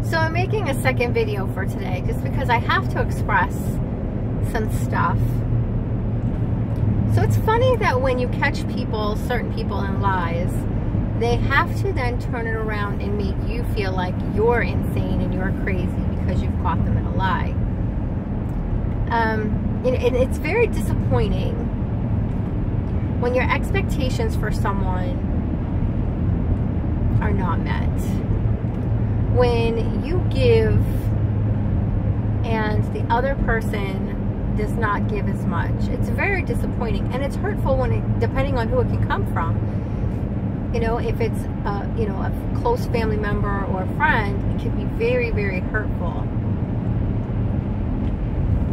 So I'm making a second video for today just because I have to express some stuff. So it's funny that when you catch people, certain people in lies, they have to then turn it around and make you feel like you're insane and you're crazy because you've caught them in a lie. And it's very disappointing when your expectations for someone are not met. When you give and the other person does not give as much, it's very disappointing, and it's hurtful when depending on who it can come from. You know, if it's a close family member or a friend, it can be very, very hurtful.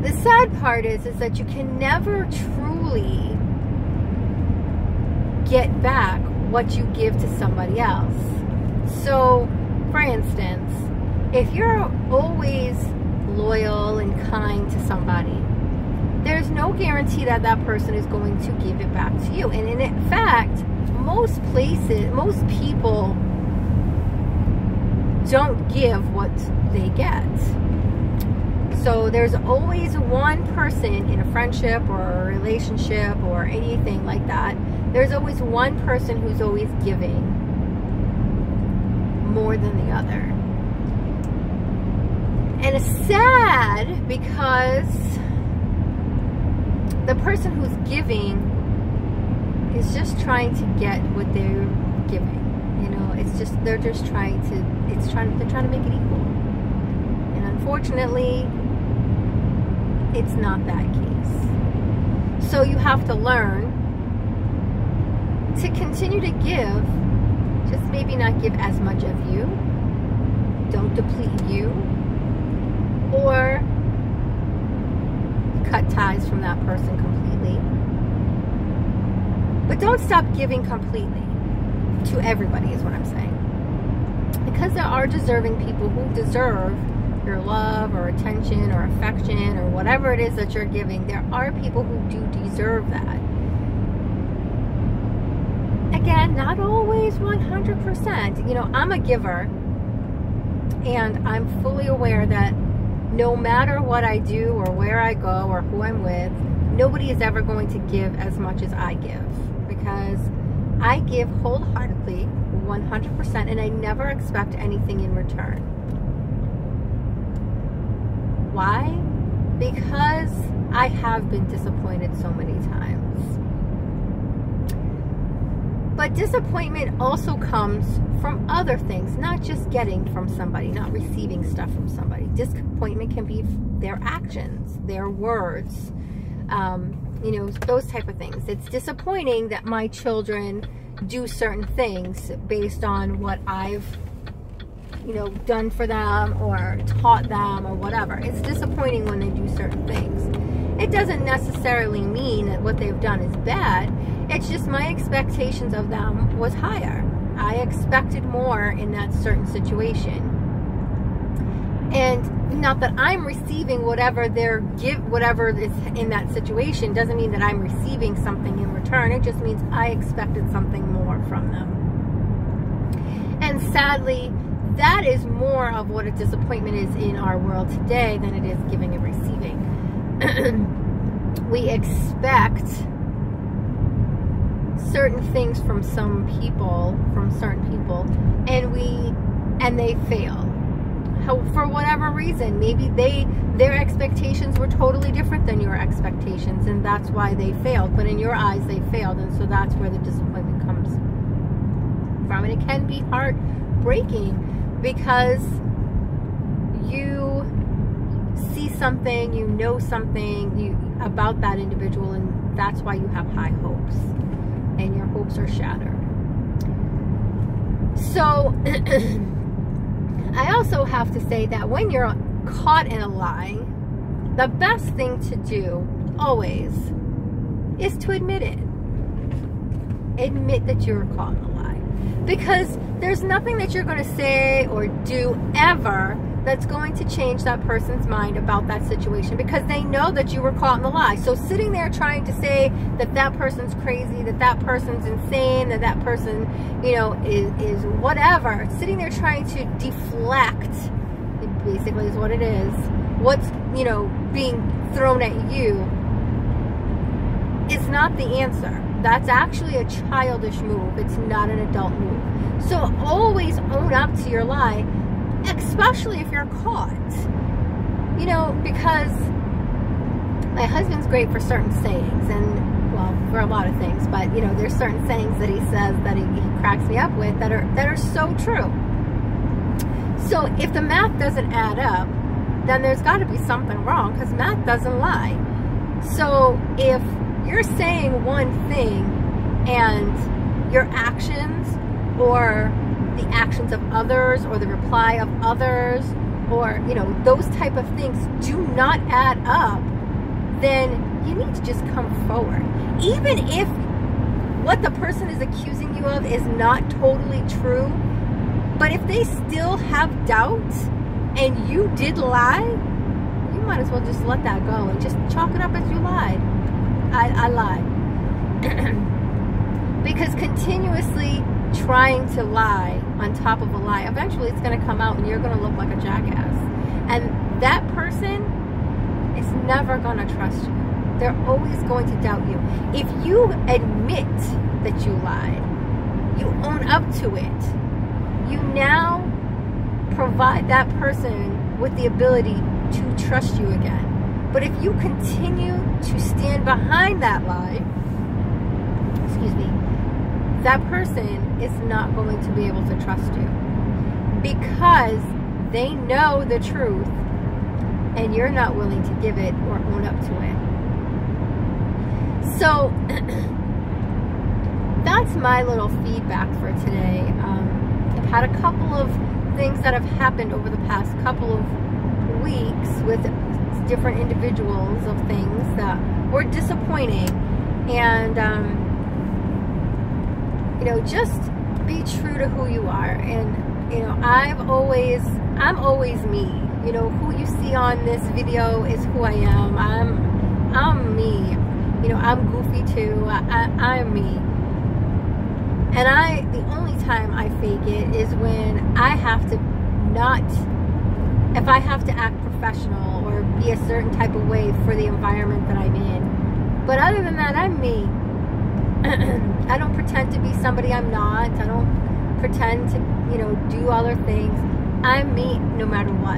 The sad part is that you can never truly get back what you give to somebody else. So, for instance, if you're always loyal and kind to somebody, there's no guarantee that that person is going to give it back to you. And in fact, most people don't give what they get. So there's always one person in a friendship or a relationship or anything like that. There's always one person who's always giving more than the other. And it's sad because the person who's giving is just trying to get what they're giving. You know, they're trying to make it equal. And unfortunately, it's not that case. So you have to learn to continue to give, just maybe not give as much of you. Don't deplete you, or cut ties from that person completely. But don't stop giving completely to everybody, is what I'm saying. Because there are deserving people who deserve your love or attention or affection or whatever it is that you're giving. There are people who do deserve that. Again, not always 100%. You know, I'm a giver, and I'm fully aware that no matter what I do or where I go or who I'm with, nobody is ever going to give as much as I give, because I give wholeheartedly 100%, and I never expect anything in return. Why? Because I have been disappointed so many times. But disappointment also comes from other things, not just getting from somebody, not receiving stuff from somebody. Disappointment can be their actions, their words, you know, those type of things. It's disappointing that my children do certain things based on what I've, you know, done for them or taught them or whatever. It's disappointing when they do certain things. It doesn't necessarily mean that what they've done is bad. It's just my expectations of them was higher. I expected more in that certain situation. And not that I'm receiving whatever whatever is in that situation doesn't mean that I'm receiving something in return. It just means I expected something more from them. And sadly, that is more of what a disappointment is in our world today than it is giving and receiving. We expect certain things from some people, and they fail. For whatever reason, maybe their expectations were totally different than your expectations, and that's why they failed. But in your eyes, they failed, and so that's where the disappointment comes from. And it can be heartbreaking because you see something, you know something about that individual, and that's why you have high hopes, and your hopes are shattered. So I also have to say that when you're caught in a lie, the best thing to do always is to admit it. Admit that you were caught in a lie, because there's nothing that you're going to say or do ever that's going to change that person's mind about that situation, because they know that you were caught in the lie. So sitting there trying to say that that person's crazy, that that person's insane, that that person, you know, is whatever, sitting there trying to deflect basically is what it is. What's, you know, being thrown at you is not the answer. That's actually a childish move. It's not an adult move. So always own up to your lie, especially if you're caught. You know, because my husband's great for certain sayings, and well, for a lot of things, but you know, there's certain sayings that he says that he cracks me up with that are so true. So if the math doesn't add up, then there's got to be something wrong, because math doesn't lie. So if you're saying one thing and your actions, or the actions of others, or the reply of others, or you know, those type of things do not add up, then you need to just come forward. Even if what the person is accusing you of is not totally true, but if they still have doubts and you did lie, you might as well just let that go and just chalk it up as you lied. I lied. Because continuously trying to lie on top of a lie, eventually it's going to come out and you're going to look like a jackass. And that person is never going to trust you. They're always going to doubt you. If you admit that you lied, you own up to it, you now provide that person with the ability to trust you again. But if you continue to stand behind that lie, excuse me, that person is not going to be able to trust you, because they know the truth and you're not willing to give it or own up to it. So that's my little feedback for today. I've had a couple of things that have happened over the past couple of weeks with different individuals of things that were disappointing, and you know, just be true to who you are. And you know, I'm always me. You know, who you see on this video is who I am. I'm me. You know, I'm goofy too. I'm me. And the only time I fake it is when I have to if I have to act professional or be a certain type of way for the environment that I'm in. But other than that, I'm me. I don't pretend to be somebody I'm not. I don't pretend to, you know, do other things. I'm me no matter what.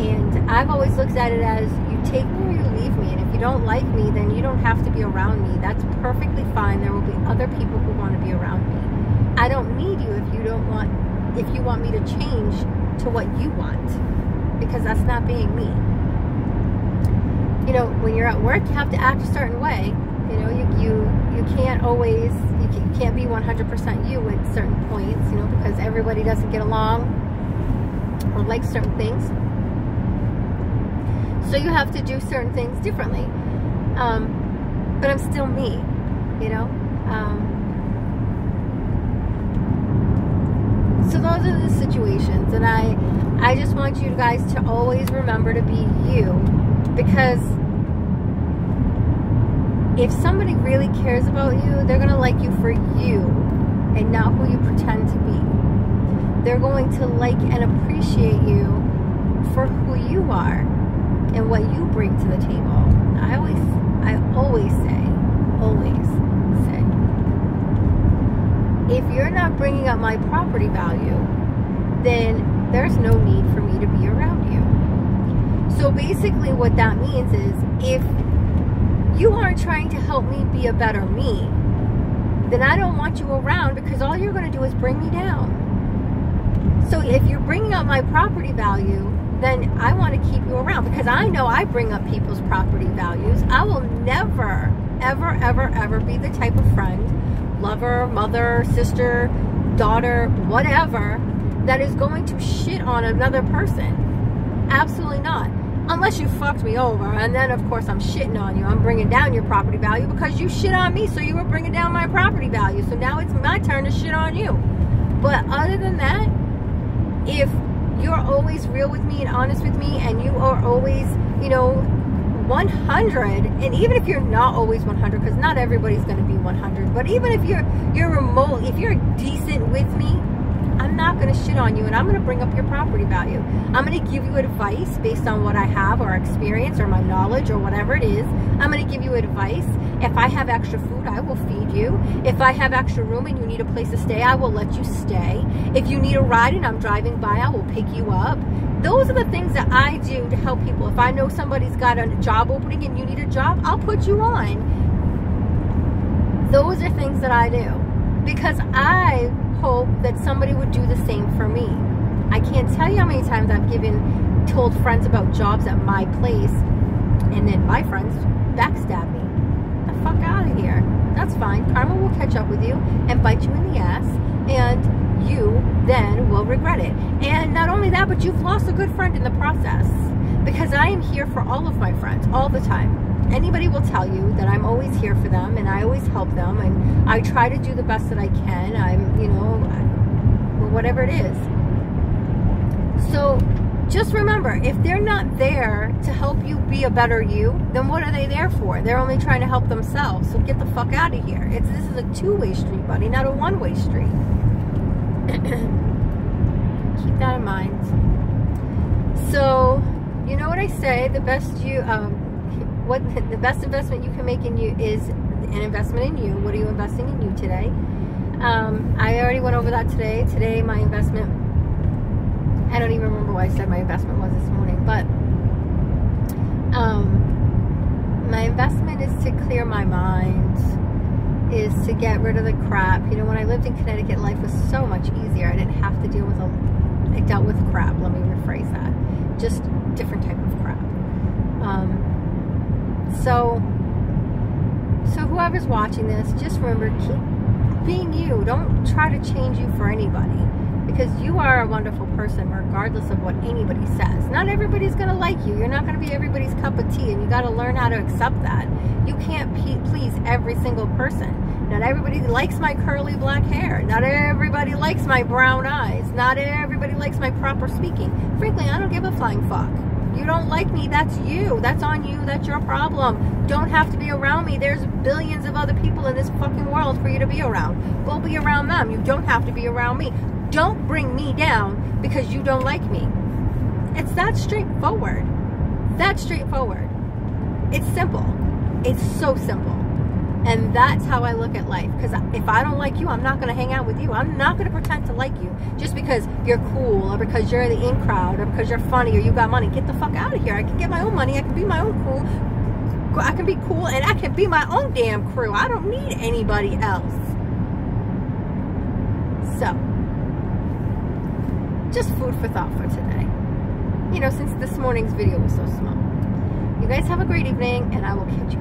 And I've always looked at it as, you take me or you leave me. And if you don't like me, then you don't have to be around me. That's perfectly fine. There will be other people who want to be around me. I don't need you if you want me to change to what you want, because that's not being me. You know, when you're at work, you have to act a certain way. You know, you can't always, you can't be 100% you at certain points, you know, because everybody doesn't get along or like certain things. So you have to do certain things differently. But I'm still me, you know. So those are the situations, and I just want you guys to always remember to be you, because if somebody really cares about you, they're going to like you for you and not who you pretend to be. They're going to like and appreciate you for who you are and what you bring to the table. I always say, if you're not bringing up my property value, then there's no need for me to be around you. So basically what that means is, if you aren't trying to help me be a better me, then I don't want you around, because all you're going to do is bring me down. So if you're bringing up my property value, then I want to keep you around, because I know I bring up people's property values. I will never, ever, ever, ever be the type of friend, lover, mother, sister, daughter, whatever, that is going to shit on another person. Absolutely not. Unless you fucked me over, and then of course I'm shitting on you. I'm bringing down your property value because you shit on me, so you were bringing down my property value. So now it's my turn to shit on you. But other than that, if you're always real with me and honest with me, and you are always, you know, 100, and even if you're not always 100, because not everybody's going to be 100, but even if you're remote, if you're decent with me, I'm not going to shit on you, and I'm going to bring up your property value. I'm going to give you advice based on what I have or experience or my knowledge or whatever it is. I'm going to give you advice. If I have extra food, I will feed you. If I have extra room and you need a place to stay, I will let you stay. If you need a ride and I'm driving by, I will pick you up. Those are the things that I do to help people. If I know somebody's got a job opening and you need a job, I'll put you on. Those are things that I do because I hope that somebody would do the same for me. I can't tell you how many times I've told friends about jobs at my place, and then my friends backstab me. The fuck out of here. That's fine. Karma will catch up with you and bite you in the ass, and you then will regret it. And not only that, but you've lost a good friend in the process, because I am here for all of my friends all the time. Anybody will tell you that I'm always here for them, and I always help them, and I try to do the best that I can. I'm, you know, whatever it is. So just remember, if they're not there to help you be a better you, then what are they there for? They're only trying to help themselves. So get the fuck out of here. This is a two-way street, buddy, not a one-way street. Keep that in mind. So, you know what I say, the best investment you can make in you is an investment in you. What are you investing in you today? I already went over that today. Today, my investment, I don't even remember what I said my investment was this morning, but my investment is to clear my mind, is to get rid of the crap. You know, when I lived in Connecticut, life was so much easier. I didn't have to deal with I dealt with crap, let me rephrase that. Just different type of crap. So whoever's watching this, just remember, keep being you. Don't try to change you for anybody, because you are a wonderful person regardless of what anybody says. Not everybody's going to like you. You're not going to be everybody's cup of tea, and you got to learn how to accept that. You can't please every single person. Not everybody likes my curly black hair. Not everybody likes my brown eyes. Not everybody likes my proper speaking. Frankly, I don't give a flying fuck. You don't like me, that's you. That's on you. That's your problem. Don't have to be around me. There's billions of other people in this fucking world for you to be around. Go be around them. You don't have to be around me. Don't bring me down because you don't like me. It's that straightforward. That straightforward. It's simple. It's so simple. And that's how I look at life. Because if I don't like you, I'm not going to hang out with you. I'm not going to pretend to like you just because you're cool, or because you're the in crowd, or because you're funny, or you got money. Get the fuck out of here. I can get my own money. I can be my own cool. I can be cool, and I can be my own damn crew. I don't need anybody else. So, just food for thought for today. You know, since this morning's video was so small. You guys have a great evening, and I will catch you